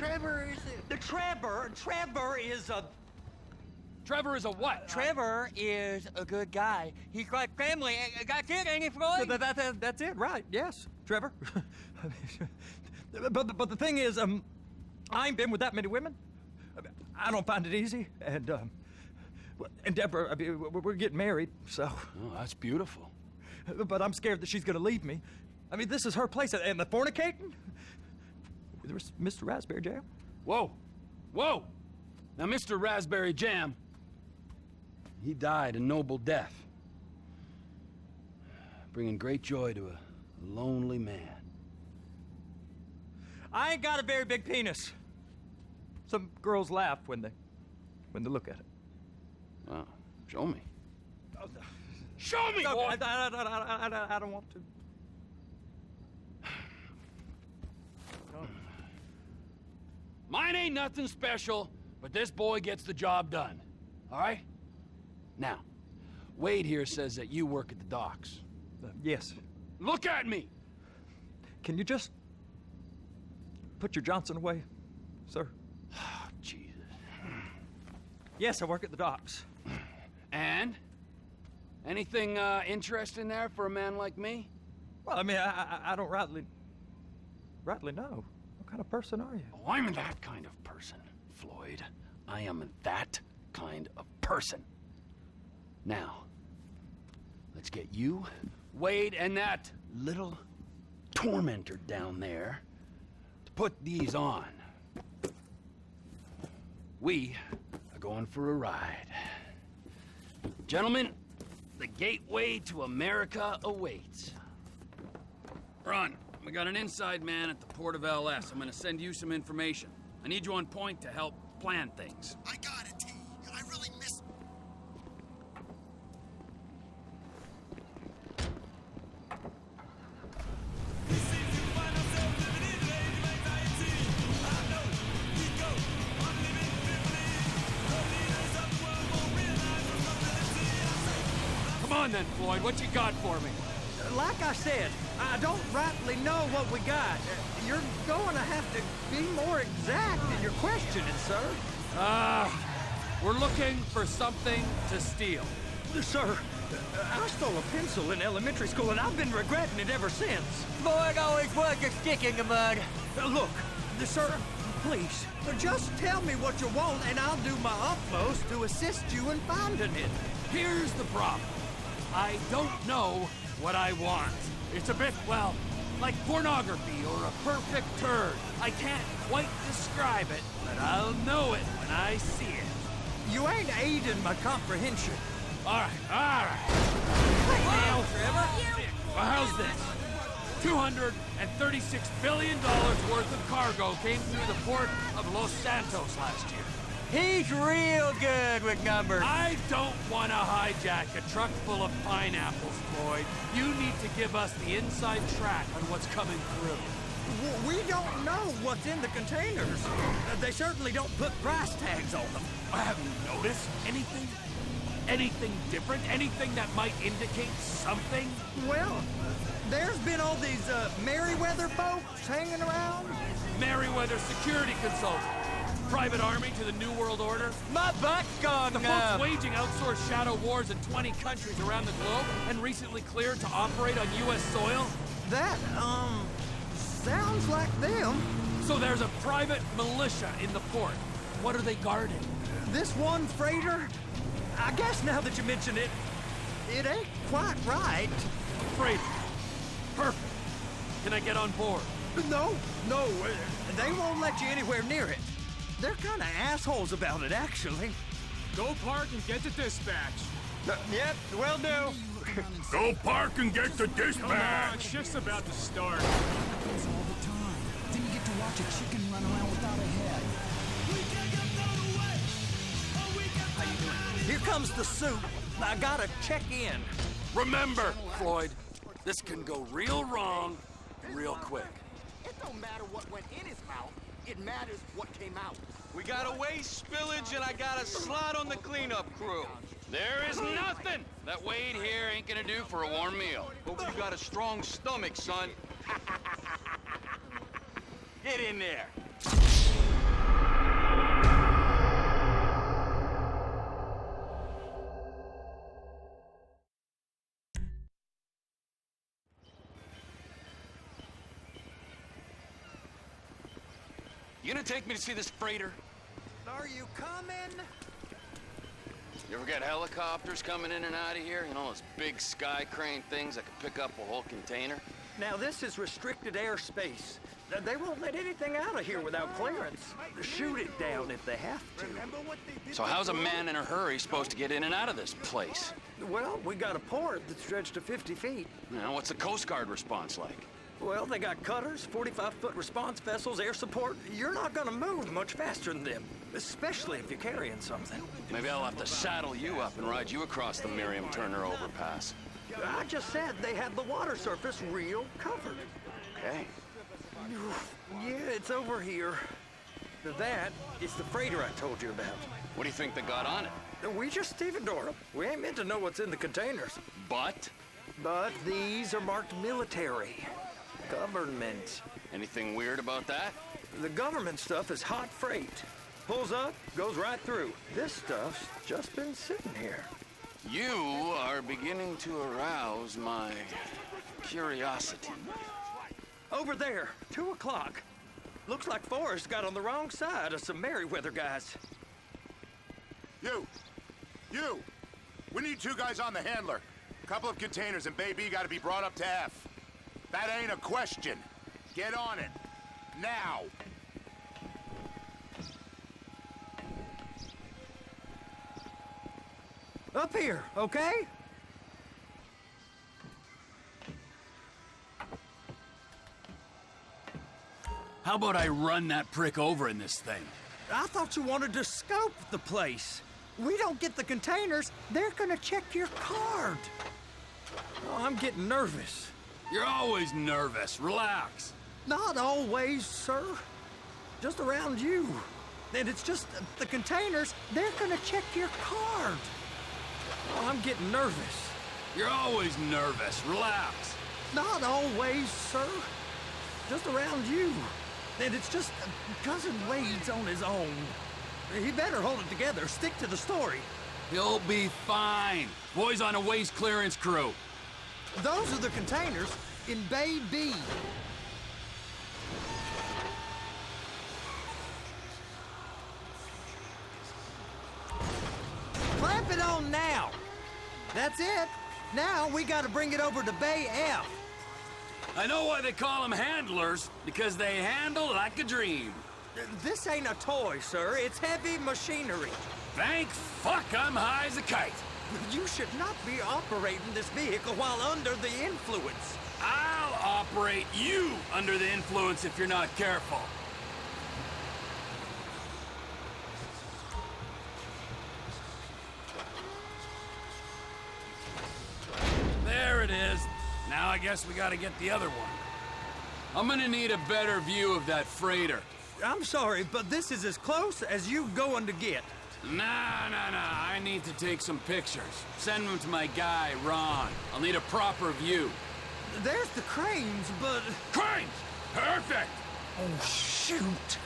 Trevor is a... Trevor is a... Trevor is a what? Trevor is a good guy. He's like family. That's it, ain't it, Floyd? That's it, right? Yes, Trevor. but the thing is, I ain't been with that many women. I don't find it easy, and Deborah, I mean, we're getting married, so. Oh, that's beautiful. But I'm scared that she's gonna leave me. I mean, this is her place, and the fornicating? There's Mr. Raspberry Jam. Whoa, whoa! Now, Mr. Raspberry Jam, he died a noble death, bringing great joy to a lonely man. I ain't got a very big penis. Some girls laugh when they look at it. Wow, show me. Oh, no. Show me, No, boy! I don't want to. Mine ain't nothing special, but this boy gets the job done. All right? Now, Wade here says that you work at the docks. Yes. Look at me! Can you just put your Johnson away, sir? Oh, Jesus. Yes, I work at the docks. And? Anything interesting there for a man like me? Well, I mean, I don't rightly know. What kind of person are you? Oh, I'm that kind of person, Floyd. I am that kind of person. Now, let's get you, Wade, and that little tormentor down there to put these on. We are going for a ride. Gentlemen, the gateway to America awaits. Ron, we got an inside man at the port of LS. I'm gonna send you some information. I need you on point to help plan things. I got it, T. I really miss... Come on then, Floyd, what you got for me? Like I said, I don't rightly know what we got. You're going to have to be more exact in your questioning, sir. We're looking for something to steal. Sir, I stole a pencil in elementary school, and I've been regretting it ever since. Floyd always was a stick in the mud. Look, sir, please, just tell me what you want, and I'll do my utmost to assist you in finding it. Here's the problem. I don't know what I want. It's a bit, well, like pornography or a perfect turd. I can't quite describe it, but I'll know it when I see it. You ain't aiding my comprehension. All right, all right. Now, Trevor. Well, how's this? $236 billion worth of cargo came through the port of Los Santos last year. He's real good with numbers. I don't want to hijack a truck full of pineapples, Floyd. You need to give us the inside track on what's coming through. We don't know what's in the containers. They certainly don't put price tags on them. I haven't noticed anything. Anything different? Anything that might indicate something? Well, there's been all these Merryweather folks hanging around. Merryweather security consultant. Private army to the New World Order. My butt's gone The numb. folks waging outsourced shadow wars in 20 countries around the globe and recently cleared to operate on U.S. soil. That, sounds like them. So there's a private militia in the port. What are they guarding? This one freighter, I guess now that you mention it, it ain't quite right. Freighter. Perfect. Can I get on board? No, they won't let you anywhere near it. They're kind of assholes about it, actually. Go park and get to dispatch. Yep, will do. Go park and get the Come on, dispatch! shift's about to start. Happens all the time. Then you get to watch a chicken run around without a head. Here comes the soup. I gotta check in. Remember, Floyd, this can go real wrong real quick. It don't matter what went in his mouth. It matters what came out. We got a waste spillage and I got a slot on the cleanup crew. There is nothing that Wade here ain't gonna do for a warm meal. Hope you got a strong stomach, son. Get in there. You gonna take me to see this freighter? Are you coming? You ever get helicopters coming in and out of here? You know, those big sky crane things that can pick up a whole container? Now, this is restricted airspace. They won't let anything out of here without clearance. Shoot it down if they have to. So how's a man in a hurry supposed to get in and out of this place? Well, we got a port that's stretched to 50 feet. Now, what's the Coast Guard response like? Well, they got cutters, 45-foot response vessels, air support. You're not gonna move much faster than them, especially if you're carrying something. Maybe I'll have to saddle you up and ride you across the Miriam Turner overpass. I just said they had the water surface real covered. Okay. Yeah, it's over here. That is the freighter I told you about. What do you think they got on it? We just stevedore them. We ain't meant to know what's in the containers. But? But these are marked military. Government. Anything weird about that? The government stuff is hot freight. Pulls up, goes right through. This stuff's just been sitting here. You are beginning to arouse my curiosity. Over there, 2 o'clock. Looks like Forrest got on the wrong side of some Merryweather guys. You! We need 2 guys on the handler. A couple of containers and Bay B gotta be brought up to F. That ain't a question. Get on it. Now! Up here, okay? How about I run that prick over in this thing? I thought you wanted to scope the place. We don't get the containers, they're gonna check your card. Oh, I'm getting nervous. You're always nervous. Relax. Not always, sir. Just around you. And it's just the containers, they're gonna check your card. Oh, I'm getting nervous. You're always nervous. Relax. Not always, sir. Just around you. And it's just Cousin Wade's on his own. He better hold it together. Stick to the story. You'll be fine. Boys on a waste clearance crew. Those are the containers in Bay B. Clamp it on now. That's it. Now we gotta bring it over to Bay F. I know why they call them handlers, because they handle like a dream. This ain't a toy, sir. It's heavy machinery. Thank fuck I'm high as a kite. You should not be operating this vehicle while under the influence. I'll operate you under the influence if you're not careful. There it is. Now I guess we gotta get the other one. I'm gonna need a better view of that freighter. I'm sorry, but this is as close as you going to get. Nah. I need to take some pictures. Send them to my guy, Ron. I'll need a proper view. There's the cranes, but... Cranes! Perfect! Oh, shoot!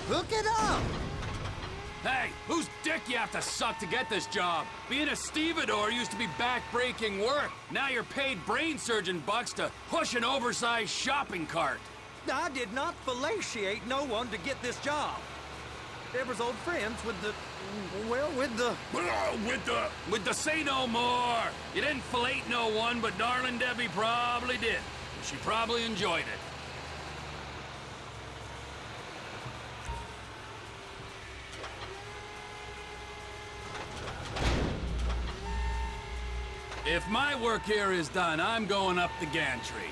Hook it up! Hey, whose dick you have to suck to get this job? Being a stevedore used to be back-breaking work. Now you're paid brain surgeon bucks to push an oversized shopping cart. I did not fellatiate no one to get this job. Deborah's old friends with the... well, with the... With the say no more. You didn't fillet no one, but darling Debbie probably did. She probably enjoyed it. If my work here is done, I'm going up the gantry.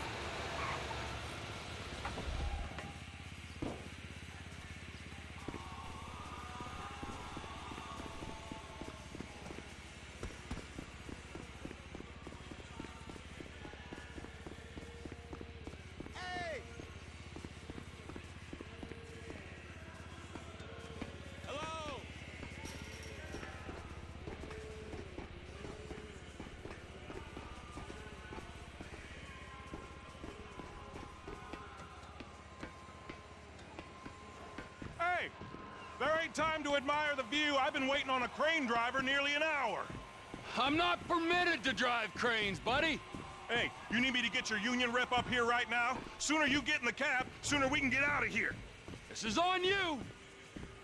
Hey! Hello? Hey! There ain't time to admire the view. I've been waiting on a crane driver nearly an hour. I'm not permitted to drive cranes, buddy. Hey, you need me to get your union rep up here right now? Sooner you get in the cab, sooner we can get out of here. This is on you!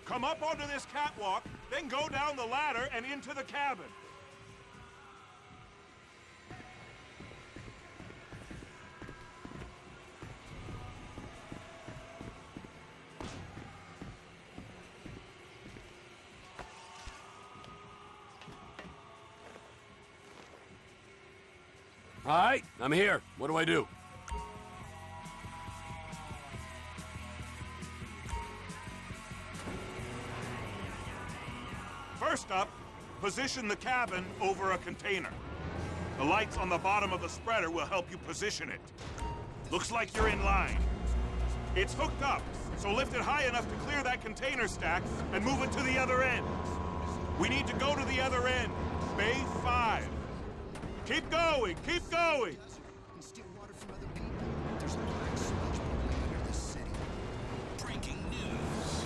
Come up onto this catwalk, then go down the ladder and into the cabin. All right, I'm here. What do I do? First up, position the cabin over a container. The lights on the bottom of the spreader will help you position it. Looks like you're in line. It's hooked up, so lift it high enough to clear that container stack and move it to the other end. We need to go to the other end, Bay 5. Keep going, keep going! And steal water from other people. There's black sludge bubbling under this city. Breaking news.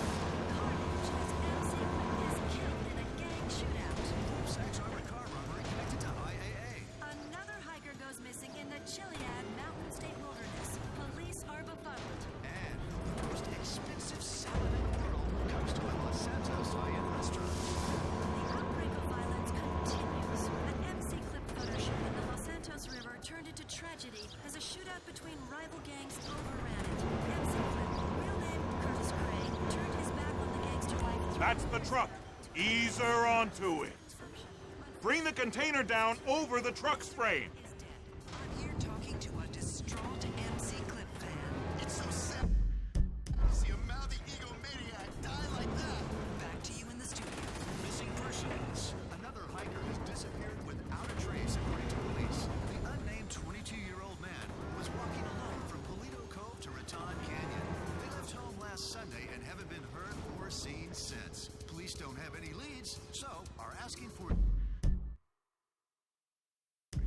Sex armored car robbery connected to IAA. Another hiker goes missing in the Chiliad Mountain State Wilderness. Police are befuddled. And the most expensive salad in the world comes to a Los Santos high-end restaurant. The outbreak of violence continues. An MC clip photo shoot in the Los Santos River turned into tragedy as a shootout between rival gangs overran it. MC clip, real name Curtis Craig, turned his back on the gangster life. That's the truck. Ease her onto it. Bring the container down over the truck's frame. I'm here talking to a distraught MC Clip fan. It's so sad. See a mouthy egomaniac die like that. Back to you in the studio. Missing persons. Another hiker has disappeared without a trace, according to police. The unnamed 22-year-old man was walking alone from Polito Cove to Raton Canyon. They left home last Sunday and haven't been heard or seen since. Police don't have any leads, so are asking for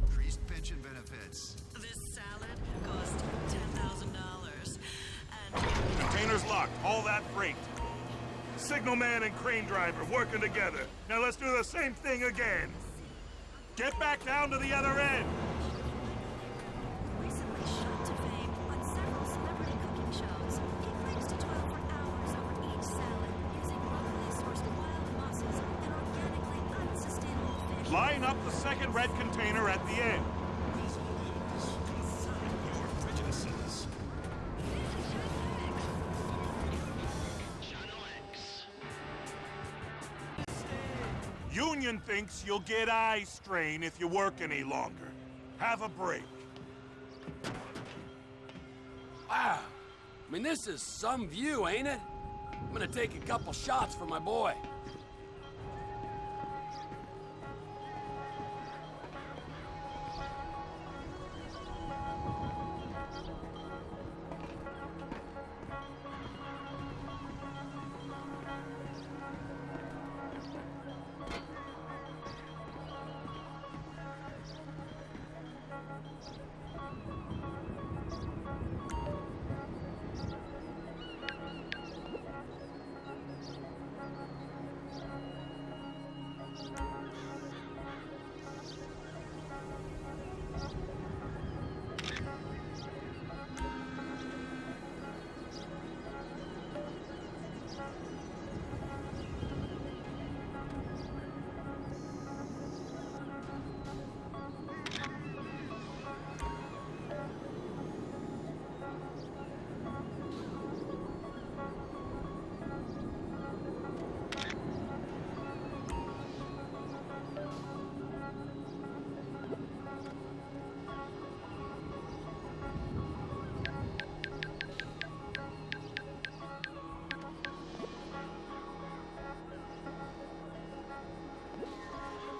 increased pension benefits. This salad cost $10,000. And Container's locked. All that freight. Signalman and crane driver working together. Now let's do the same thing again. Get back down to the other end. Recently shot to fame on several celebrity cooking shows. He claims to toil for hours over each salad, using locally sourced wild mosses and organically unsustainable fish. Line up the second red container at the end. Your prejudices. Union thinks you'll get eye strain if you work any longer. Have a break. Wow. I mean, this is some view, ain't it? I'm gonna take a couple shots for my boy.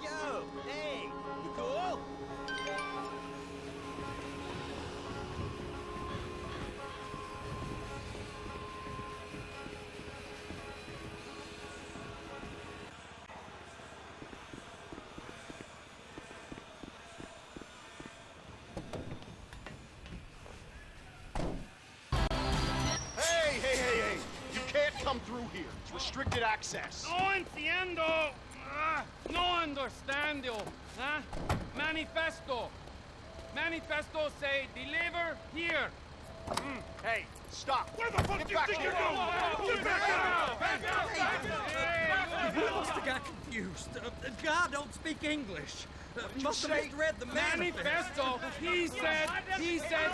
Yo, hey, you cool? Hey! You can't come through here. It's restricted access. No entiendo. No understand you. Huh? Manifesto. Manifesto say deliver here. Hey, stop. Where the fuck do you think you're going? He must have got confused. The guy don't speak English. Must have misread the Manifesto. He said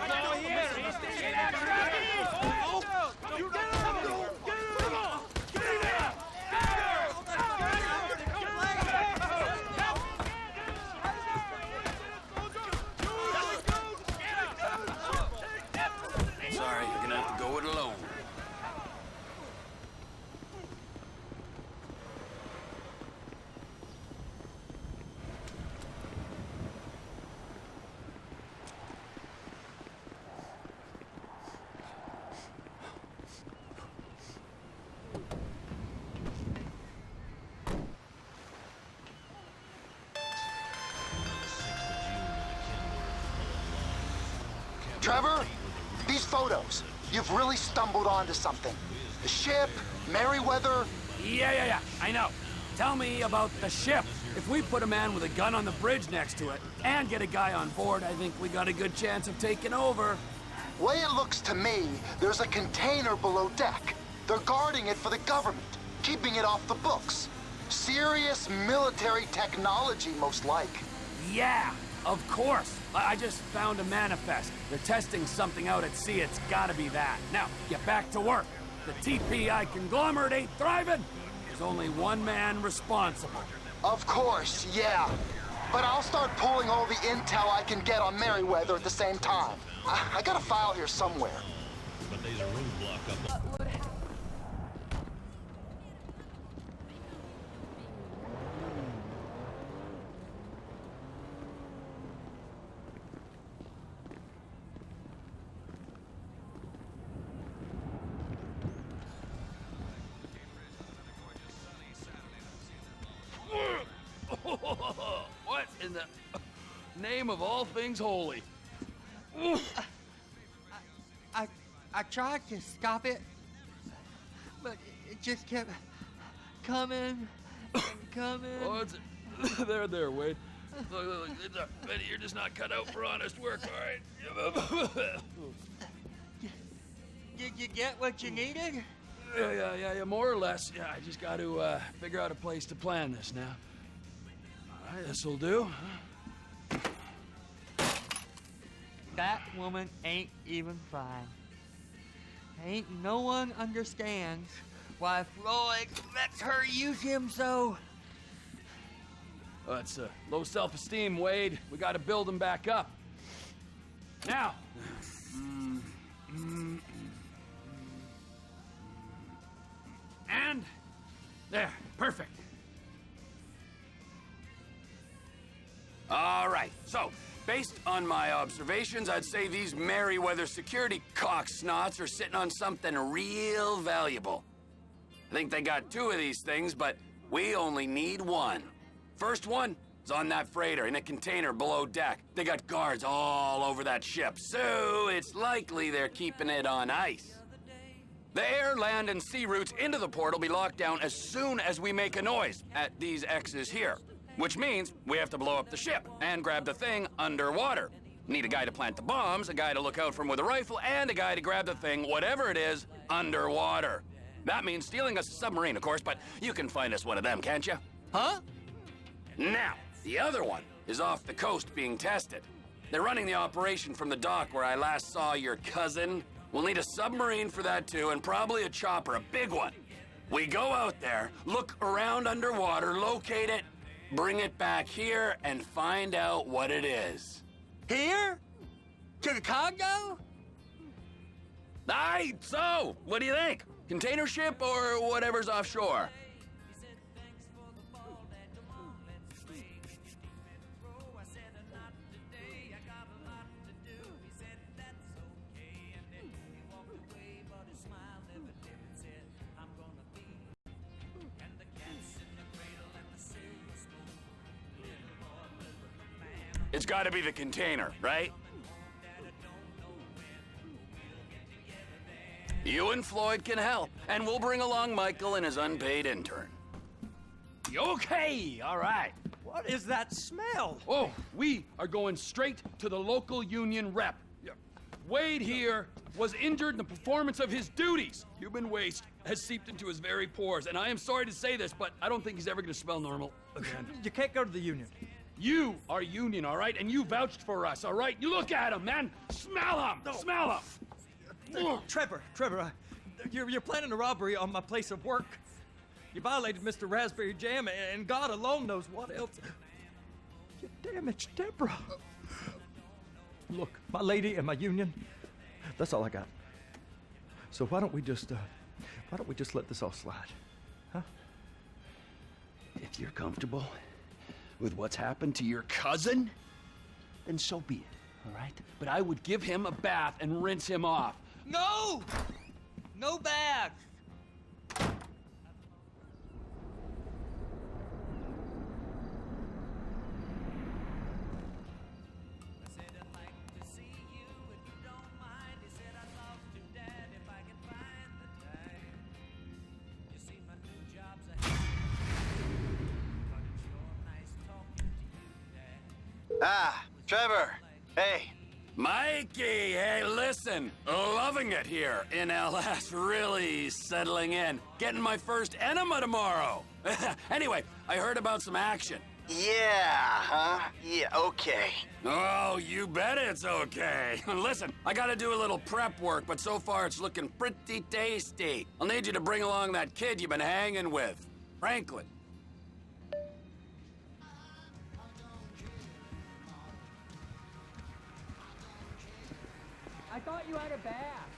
go here. Sorry, you're gonna have to go it alone. Trevor, these photos, you've really stumbled onto something. The ship, Merryweather. Yeah, I know. Tell me about the ship. If we put a man with a gun on the bridge next to it and get a guy on board, I think we got a good chance of taking over. Way it looks to me, there's a container below deck. They're guarding it for the government, keeping it off the books. Serious military technology, most like. Yeah, of course. I just found a manifest. They're testing something out at sea. It's gotta be that. Now, get back to work. The TPI conglomerate ain't thriving. There's only one man responsible. Of course, yeah. But I'll start pulling all the intel I can get on Merryweather at the same time. I got a file here somewhere. But there's a roadblock up. What in the name of all things holy? I tried to stop it, but it just kept coming and coming. Oh, it's there, Wade. Look, Benny, you're just not cut out for honest work, all right? Did you get what you needed? Yeah, more or less. Yeah, I just got to figure out a place to plan this now. All right, this'll do. That woman ain't even fine. Ain't no one understands why Floyd lets her use him so. Well, it's low self-esteem, Wade. We got to build him back up. Now. And there, perfect. All right, so based on my observations, I'd say these Merryweather security cocksnots are sitting on something real valuable. I think they got 2 of these things, but we only need 1. First one is on that freighter in a container below deck. They got guards all over that ship, so it's likely they're keeping it on ice. The air, land, and sea routes into the port will be locked down as soon as we make a noise at these X's here. Which means we have to blow up the ship and grab the thing underwater. Need a guy to plant the bombs, a guy to look out for him with a rifle, and a guy to grab the thing, whatever it is, underwater. That means stealing a submarine, of course, but you can find us one of them, can't you? Huh? Now, the other one is off the coast being tested. They're running the operation from the dock where I last saw your cousin. We'll need a submarine for that too, and probably a chopper, a big one. We go out there, look around underwater, locate it, bring it back here, and find out what it is. Here? To the Congo? Aye, so, what do you think? Container ship or whatever's offshore? It's gotta be the container, right? You and Floyd can help, and we'll bring along Michael and his unpaid intern. Okay, all right. What is that smell? Oh, we are going straight to the local union rep. Wade here was injured in the performance of his duties. Human waste has seeped into his very pores, and I am sorry to say this, but I don't think he's ever going to smell normal again. You can't go to the union. You are union, all right? And you vouched for us, all right? You look at him, man. Smell him. No. Smell him. Trevor, you're planning a robbery on my place of work. You violated Mr. Raspberry Jam, and God alone knows what else. You damaged Deborah. Look, my lady and my union, that's all I got. So why don't we just let this all slide, huh? If you're comfortable with what's happened to your cousin, then so be it, all right? But I would give him a bath and rinse him off. No! No bath! Ah, Trevor. Hey. Mikey, hey, listen. Loving it here in LS. Really settling in. Getting my first enema tomorrow. Anyway, I heard about some action. Yeah, huh? Yeah, okay. Oh, you bet it's okay. Listen, I gotta do a little prep work, but so far it's looking pretty tasty. I'll need you to bring along that kid you've been hanging with, Franklin. I thought you had a bath.